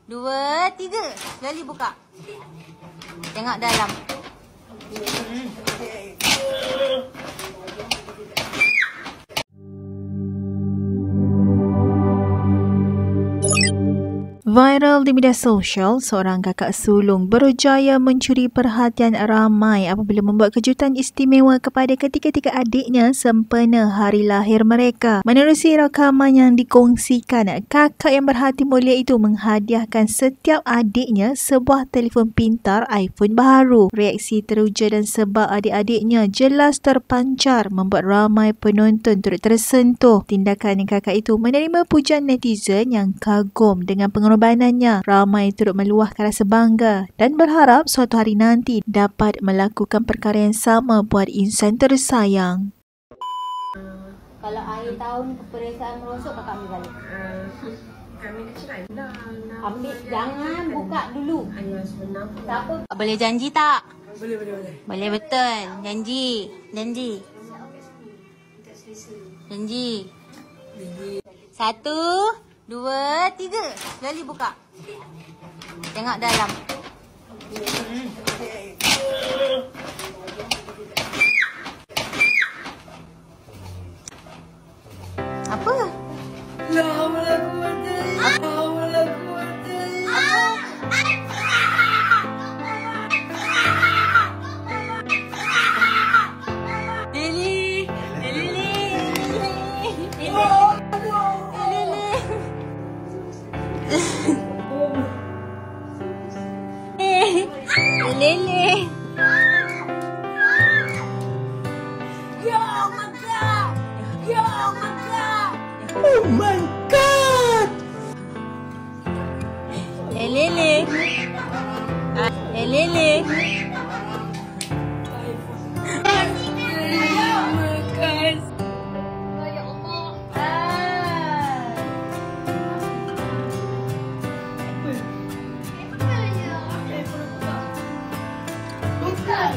2, 3. Sekali buka. Tengok dalam. Viral di media sosial, seorang kakak sulung berjaya mencuri perhatian ramai apabila membuat kejutan istimewa kepada ketiga-tiga adiknya sempena hari lahir mereka. Menerusi rakaman yang dikongsikan, kakak yang berhati mulia itu menghadiahkan setiap adiknya sebuah telefon pintar iPhone baru. Reaksi teruja dan sebab adik-adiknya jelas terpancar membuat ramai penonton turut tersentuh. Tindakan kakak itu menerima pujian netizen yang kagum dengan pengorbanannya. Ramai turut meluahkan rasa bangga dan berharap suatu hari nanti dapat melakukan perkara yang sama buat insan tersayang. Kalau akhir tahun peperiksaan merosot, kakak ambil balik. Kami cerai dah. Ambil, jangan buka dulu. Ayah sebenarnya. Tak apa. Boleh janji tak? Boleh. Boleh betul. Janji. Janji. 1, 2, 3. Sekali buka. Tengok dalam. Apa? La haula wala quwwata Lili. Lele. Oh my god! Lele. Lele. Bukan.